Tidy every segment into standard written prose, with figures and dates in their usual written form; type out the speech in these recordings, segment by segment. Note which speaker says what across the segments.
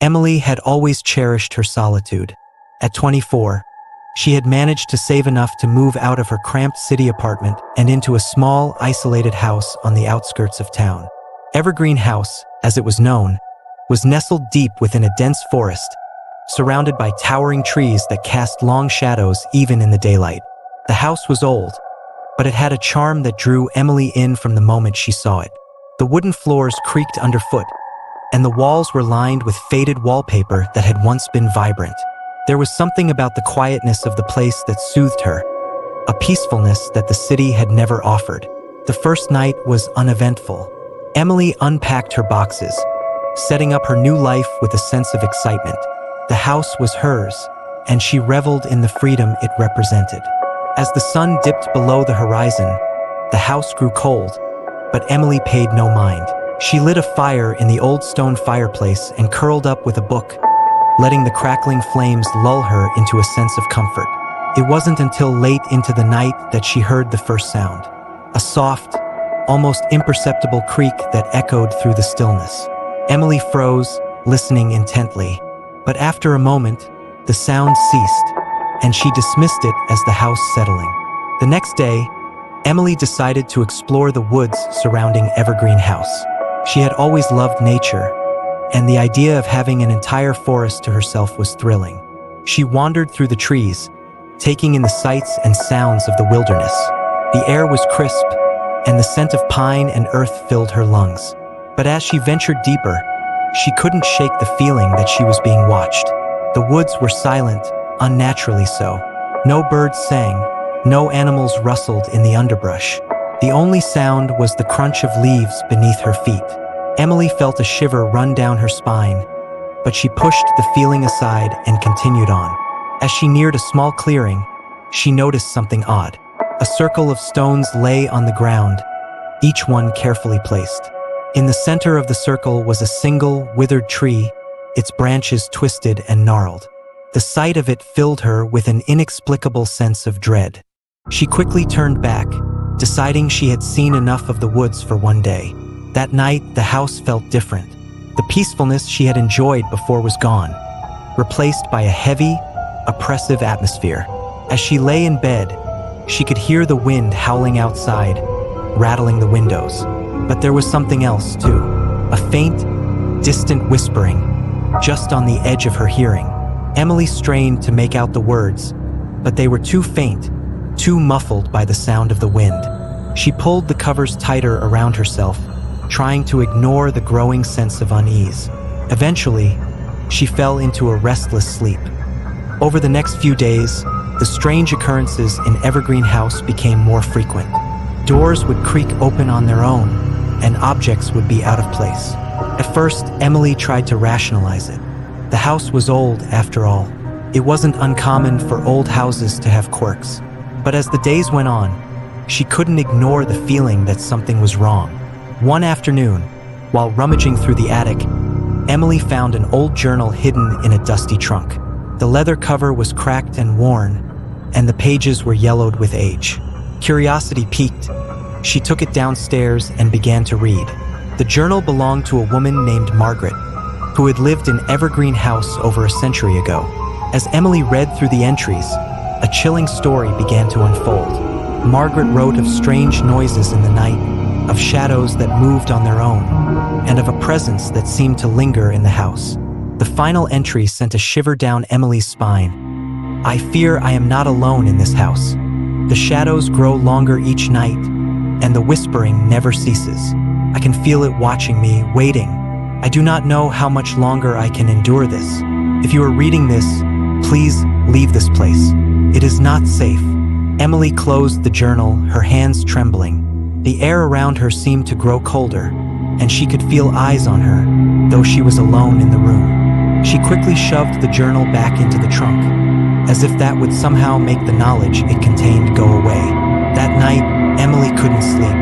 Speaker 1: Emily had always cherished her solitude. At 24, she had managed to save enough to move out of her cramped city apartment and into a small, isolated house on the outskirts of town. Evergreen House, as it was known, was nestled deep within a dense forest, surrounded by towering trees that cast long shadows even in the daylight. The house was old, but it had a charm that drew Emily in from the moment she saw it. The wooden floors creaked underfoot, and the walls were lined with faded wallpaper that had once been vibrant. There was something about the quietness of the place that soothed her, a peacefulness that the city had never offered. The first night was uneventful. Emily unpacked her boxes, setting up her new life with a sense of excitement. The house was hers, and she reveled in the freedom it represented. As the sun dipped below the horizon, the house grew cold, but Emily paid no mind. She lit a fire in the old stone fireplace and curled up with a book, letting the crackling flames lull her into a sense of comfort. It wasn't until late into the night that she heard the first sound, a soft, almost imperceptible creak that echoed through the stillness. Emily froze, listening intently, but after a moment, the sound ceased, and she dismissed it as the house settling. The next day, Emily decided to explore the woods surrounding Evergreen House. She had always loved nature, and the idea of having an entire forest to herself was thrilling. She wandered through the trees, taking in the sights and sounds of the wilderness. The air was crisp, and the scent of pine and earth filled her lungs. But as she ventured deeper, she couldn't shake the feeling that she was being watched. The woods were silent, unnaturally so. No birds sang, no animals rustled in the underbrush. The only sound was the crunch of leaves beneath her feet. Emily felt a shiver run down her spine, but she pushed the feeling aside and continued on. As she neared a small clearing, she noticed something odd. A circle of stones lay on the ground, each one carefully placed. In the center of the circle was a single, withered tree, its branches twisted and gnarled. The sight of it filled her with an inexplicable sense of dread. She quickly turned back, deciding she had seen enough of the woods for one day. That night, the house felt different. The peacefulness she had enjoyed before was gone, replaced by a heavy, oppressive atmosphere. As she lay in bed, she could hear the wind howling outside, rattling the windows. But there was something else, too. A faint, distant whispering, just on the edge of her hearing. Emily strained to make out the words, but they were too faint, too muffled by the sound of the wind. She pulled the covers tighter around herself, trying to ignore the growing sense of unease. Eventually, she fell into a restless sleep. Over the next few days, the strange occurrences in Evergreen House became more frequent. Doors would creak open on their own, and objects would be out of place. At first, Emily tried to rationalize it. The house was old, after all. It wasn't uncommon for old houses to have quirks. But as the days went on, she couldn't ignore the feeling that something was wrong. One afternoon, while rummaging through the attic, Emily found an old journal hidden in a dusty trunk. The leather cover was cracked and worn, and the pages were yellowed with age. Curiosity piqued. She took it downstairs and began to read. The journal belonged to a woman named Margaret, who had lived in Evergreen House over a century ago. As Emily read through the entries, a chilling story began to unfold. Margaret wrote of strange noises in the night, of shadows that moved on their own, and of a presence that seemed to linger in the house. The final entry sent a shiver down Emily's spine. "I fear I am not alone in this house. The shadows grow longer each night, and the whispering never ceases. I can feel it watching me, waiting. I do not know how much longer I can endure this. If you are reading this, please leave this place. It is not safe." Emily closed the journal, her hands trembling. The air around her seemed to grow colder, and she could feel eyes on her, though she was alone in the room. She quickly shoved the journal back into the trunk, as if that would somehow make the knowledge it contained go away. That night, Emily couldn't sleep.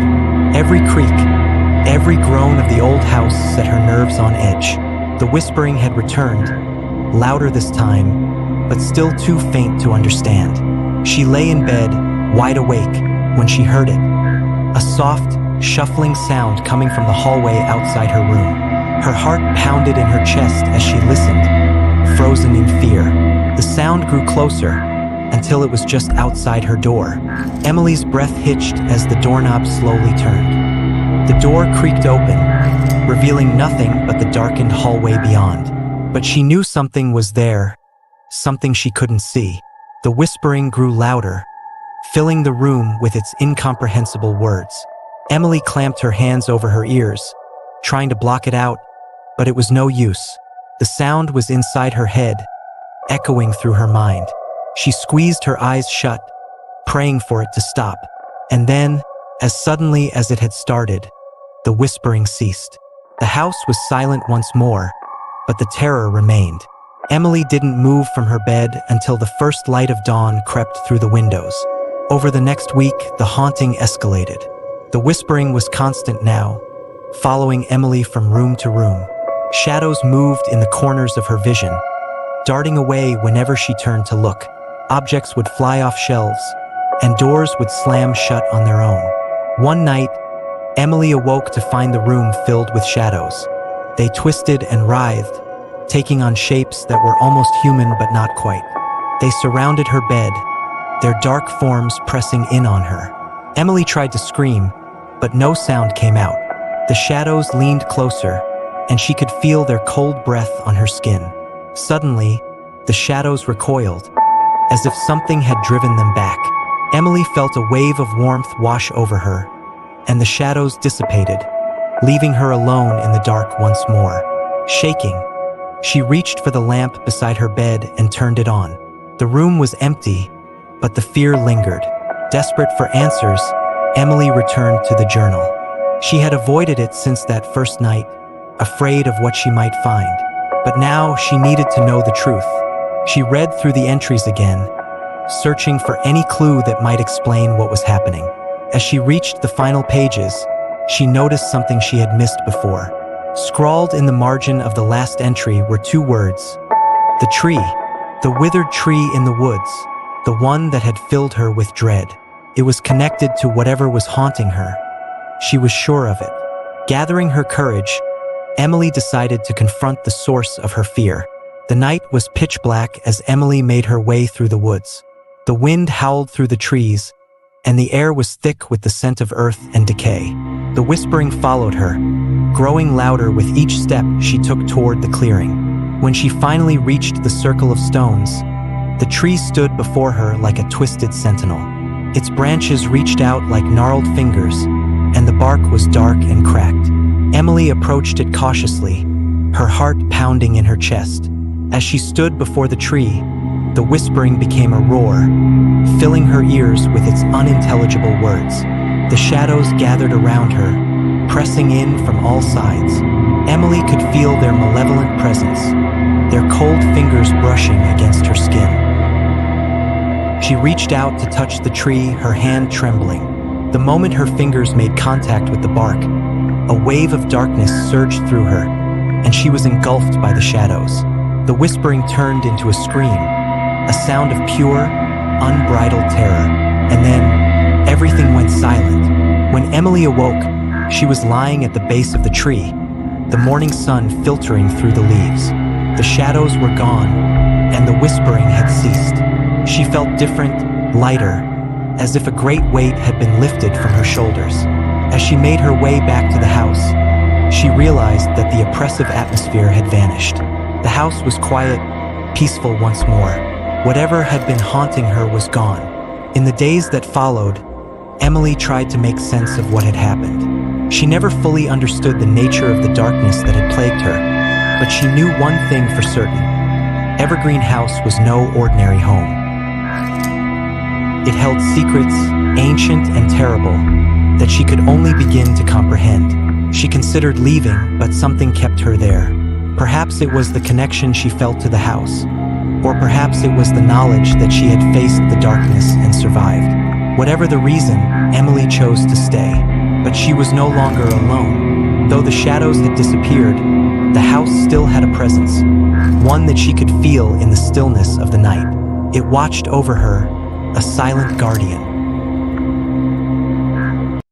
Speaker 1: Every creak, every groan of the old house set her nerves on edge. The whispering had returned, louder this time, but still too faint to understand. She lay in bed, wide awake, when she heard it. A soft, shuffling sound coming from the hallway outside her room. Her heart pounded in her chest as she listened, frozen in fear. The sound grew closer, until it was just outside her door. Emily's breath hitched as the doorknob slowly turned. The door creaked open, revealing nothing but the darkened hallway beyond. But she knew something was there, something she couldn't see. The whispering grew louder, filling the room with its incomprehensible words. Emily clamped her hands over her ears, trying to block it out, but it was no use. The sound was inside her head, echoing through her mind. She squeezed her eyes shut, praying for it to stop. And then, as suddenly as it had started, the whispering ceased. The house was silent once more, but the terror remained. Emily didn't move from her bed until the first light of dawn crept through the windows. Over the next week, the haunting escalated. The whispering was constant now, following Emily from room to room. Shadows moved in the corners of her vision, darting away whenever she turned to look. Objects would fly off shelves, and doors would slam shut on their own. One night, Emily awoke to find the room filled with shadows. They twisted and writhed, taking on shapes that were almost human but not quite. They surrounded her bed, their dark forms pressing in on her. Emily tried to scream, but no sound came out. The shadows leaned closer, and she could feel their cold breath on her skin. Suddenly, the shadows recoiled, as if something had driven them back. Emily felt a wave of warmth wash over her, and the shadows dissipated, leaving her alone in the dark once more. Shaking, she reached for the lamp beside her bed and turned it on. The room was empty, but the fear lingered. Desperate for answers, Emily returned to the journal. She had avoided it since that first night, afraid of what she might find. But now she needed to know the truth. She read through the entries again, searching for any clue that might explain what was happening. As she reached the final pages, she noticed something she had missed before. Scrawled in the margin of the last entry were two words: the tree, the withered tree in the woods, the one that had filled her with dread. It was connected to whatever was haunting her. She was sure of it. Gathering her courage, Emily decided to confront the source of her fear. The night was pitch black as Emily made her way through the woods. The wind howled through the trees, and the air was thick with the scent of earth and decay. The whispering followed her, growing louder with each step she took toward the clearing. When she finally reached the circle of stones, the tree stood before her like a twisted sentinel. Its branches reached out like gnarled fingers, and the bark was dark and cracked. Emily approached it cautiously, her heart pounding in her chest. As she stood before the tree, the whispering became a roar, filling her ears with its unintelligible words. The shadows gathered around her, pressing in from all sides. Emily could feel their malevolent presence, their cold fingers brushing against her skin. She reached out to touch the tree, her hand trembling. The moment her fingers made contact with the bark, a wave of darkness surged through her, and she was engulfed by the shadows. The whispering turned into a scream, a sound of pure, unbridled terror. And then, everything went silent. When Emily awoke, she was lying at the base of the tree, the morning sun filtering through the leaves. The shadows were gone, and the whispering had ceased. She felt different, lighter, as if a great weight had been lifted from her shoulders. As she made her way back to the house, she realized that the oppressive atmosphere had vanished. The house was quiet, peaceful once more. Whatever had been haunting her was gone. In the days that followed, Emily tried to make sense of what had happened. She never fully understood the nature of the darkness that had plagued her, but she knew one thing for certain: Evergreen House was no ordinary home. It held secrets, ancient and terrible, that she could only begin to comprehend. She considered leaving, but something kept her there. Perhaps it was the connection she felt to the house, or perhaps it was the knowledge that she had faced the darkness and survived. Whatever the reason, Emily chose to stay. But she was no longer alone. Though the shadows had disappeared, the house still had a presence, one that she could feel in the stillness of the night. It watched over her, a silent guardian,